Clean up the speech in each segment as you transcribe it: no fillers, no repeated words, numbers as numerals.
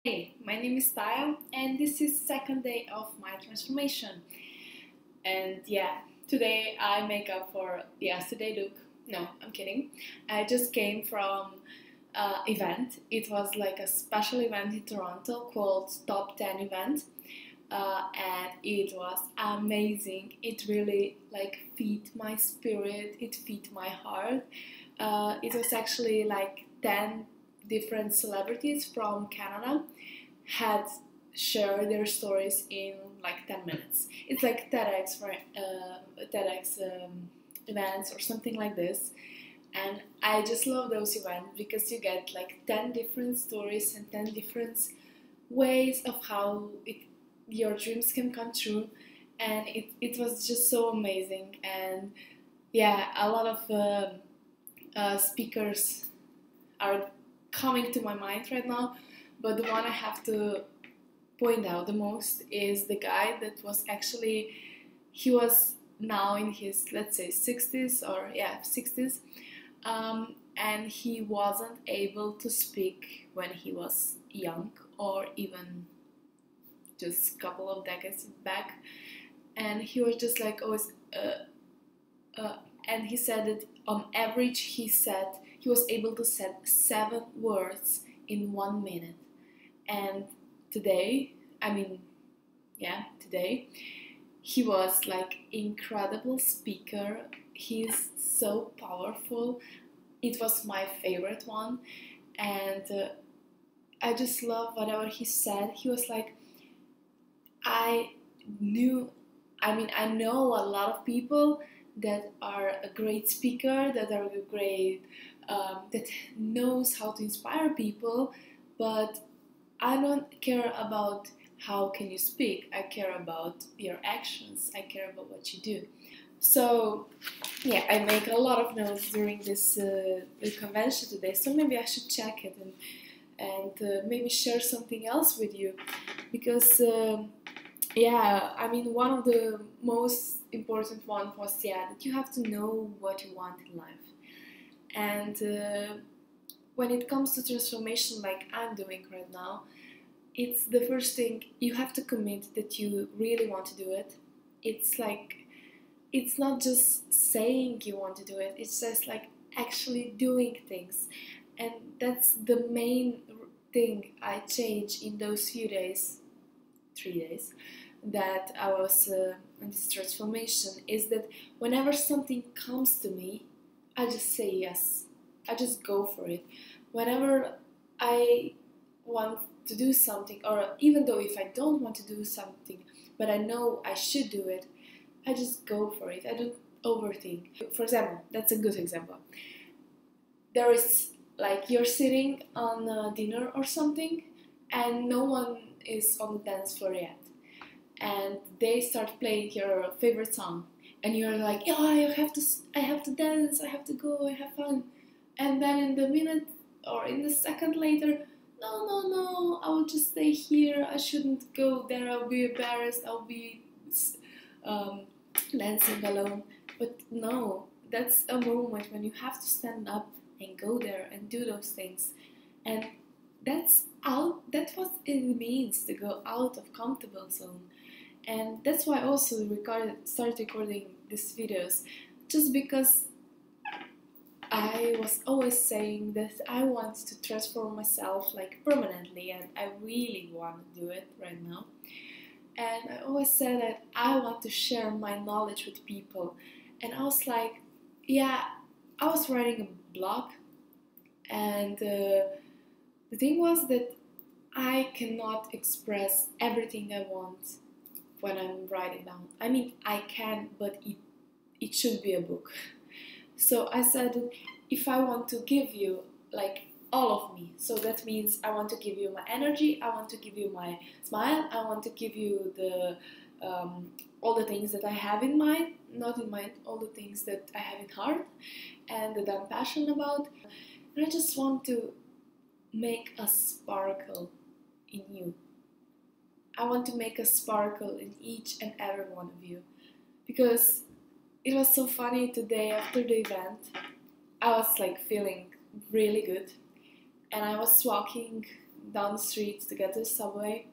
Hey, my name is Taya, and this is second day of my transformation. And yeah, today I make up for the yesterday look. No, I'm kidding. I just came from event. It was like a special event in Toronto called Top 10 Event, and it was amazing. It really like feed my spirit. It feed my heart. It was actually like 10 different celebrities from Canada had shared their stories in like 10 minutes. It's like TEDx for TEDx events or something like this. And I just love those events because you get like 10 different stories and 10 different ways of how your dreams can come true. And it was just so amazing. And yeah, a lot of speakers are coming to my mind right now, but the one I have to point out the most is the guy that was actually, he was now in his, let's say, 60s or yeah, 60s, and he wasn't able to speak when he was young or even just a couple of decades back, and he was just like always and he said that on average he was able to say 7 words in 1 minute. And today, I mean, yeah, today he was like incredible speaker. He's so powerful. It was my favorite one, and I just love whatever he said. He was like, I knew, I know a lot of people that are a great speaker, that are a great, that knows how to inspire people, but I don't care about how can you speak. I care about your actions. I care about what you do. So yeah, I make a lot of notes during this convention today. So maybe I should check it and maybe share something else with you because. Yeah, one of the most important one was that you have to know what you want in life. And when it comes to transformation, like I'm doing right now, it's the first thing you have to commit that you really want to do it. It's like it's not just saying you want to do it; it's just like actually doing things, and that's the main thing I changed in those few days, 3 days that I was in this transformation is that whenever something comes to me, I just say yes. I just go for it. Whenever I want to do something, or even though if I don't want to do something, but I know I should do it, I just go for it. I don't overthink. For example, that's a good example. There is like you're sitting on a dinner or something, and no one is on the dance floor yet and they start playing your favorite song and you're like, oh, I have to dance, I have to go, I have fun. And then in the minute or in the second later, no, I will just stay here, I shouldn't go there, I'll be embarrassed, I'll be um, dancing alone. But no, that's a moment when you have to stand up and go there and do those things. And that's what it means to go out of comfortable zone. And that's why I also started recording these videos, just because I was always saying that I want to transform myself like permanently, and I really want to do it right now. And I always said that I want to share my knowledge with people. And I was like, yeah, I was writing a blog, and the thing was that I cannot express everything I want when I'm writing down. I can, but it should be a book. So I said that if I want to give you like all of me, so that means I want to give you my energy, I want to give you my smile, I want to give you the all the things that I have in mind, not in mind, all the things that I have in heart and that I'm passionate about. And I just want to make a sparkle in you. I want to make a sparkle in each and every one of you. Because it was so funny today after the event. I was like feeling really good. And I was walking down the street to get to the subway,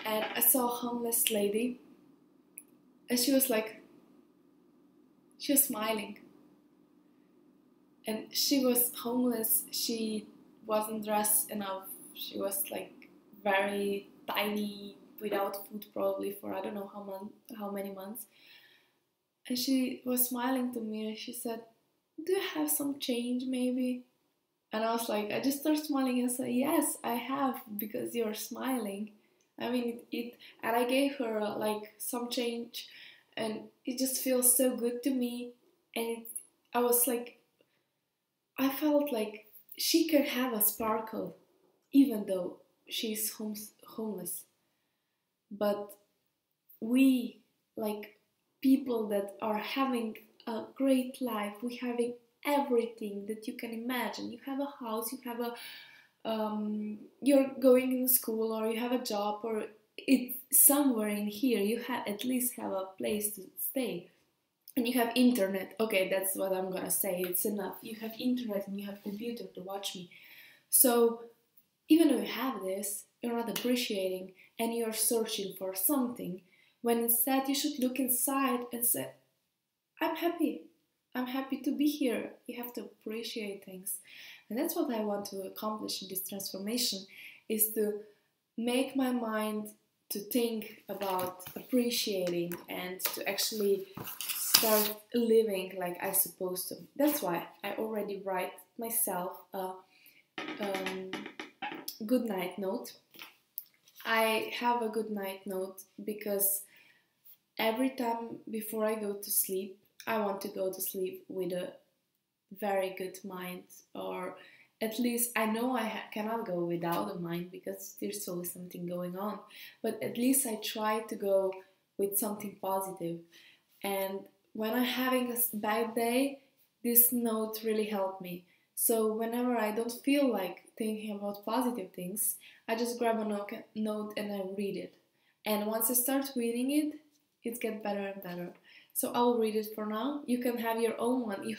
and I saw a homeless lady, and she was smiling, and she was homeless. She wasn't dressed enough. She was like very tiny, without food probably for I don't know how many months. And she was smiling to me, and she said, "Do you have some change, maybe?" And I was like, I just started smiling and said, "Yes, I have, because you're smiling." I mean, and I gave her like some change, and it just feels so good to me. And I was like, I felt like she can have a sparkle, even though she's homeless. But we, like people that are having a great life, we having everything that you can imagine. You have a house, you have a you're going in school, or you have a job, or it's somewhere in here. You at least have a place to stay, and you have internet. Okay, that's what I'm gonna say. It's enough. You have internet and you have computer to watch me. So even though you have this, you're not appreciating, and you're searching for something, when instead you should look inside and say, I'm happy. I'm happy to be here. You have to appreciate things. And that's what I want to accomplish in this transformation, is to make my mind to think about appreciating and to actually start living like I supposed to. That's why I already write myself a good night note. I have a good night note because every time before I go to sleep, I want to go to sleep with a very good mind, or at least I know I cannot go without a mind because there's always something going on, but at least I try to go with something positive. And when I'm having a bad day, this note really helped me. So whenever I don't feel like thinking about positive things, I just grab a note and I read it. And once I start reading it, it gets better and better. So I'll read it for now. You can have your own one. It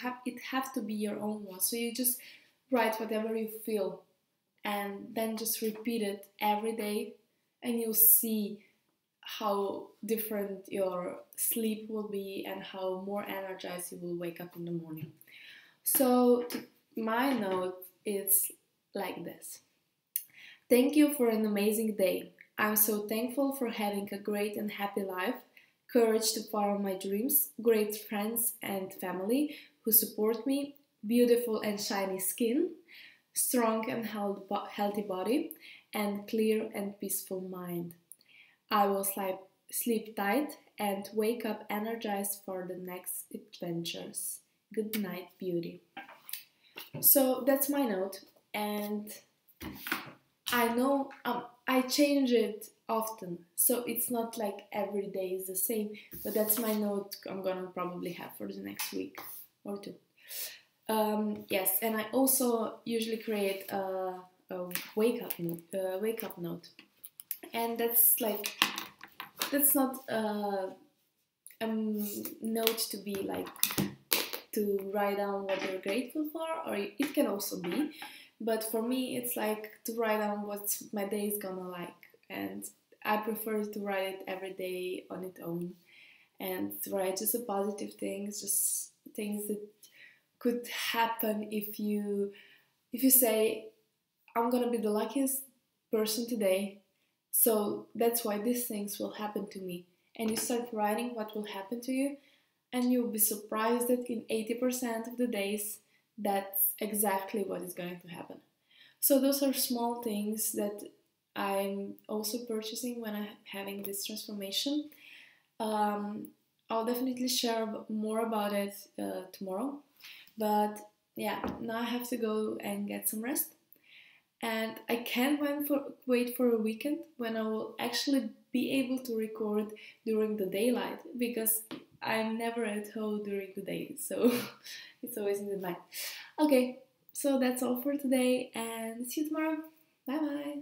have to be your own one. So you just write whatever you feel, and then just repeat it every day, and you'll see how different your sleep will be and how more energized you will wake up in the morning. So my note is like this. Thank you for an amazing day. I'm so thankful for having a great and happy life, courage to follow my dreams, great friends and family who support me, beautiful and shiny skin, strong and healthy body, and clear and peaceful mind. I will sleep tight and wake up energized for the next adventures. Good night, beauty. So that's my note, and I know I change it often, so it's not like every day is the same, but that's my note I'm gonna probably have for the next week or two. Yes, and I also usually create a wake up note, and that's not a note to be like to write down what you're grateful for, or it can also be, but for me it's like to write down what my day is gonna like, and I prefer to write it every day on its own, and to write just the positive things, just things that could happen if you say, I'm gonna be the luckiest person today, so that's why these things will happen to me, and you start writing what will happen to you, and you'll be surprised that in 80% of the days, that's exactly what is going to happen. So those are small things that I'm also purchasing when I'm having this transformation. I'll definitely share more about it tomorrow. But yeah, now I have to go and get some rest. And I can't wait for a weekend when I will actually be able to record during the daylight, because I'm never at home during the day, so it's always in the night. Okay, so that's all for today, and see you tomorrow. Bye bye.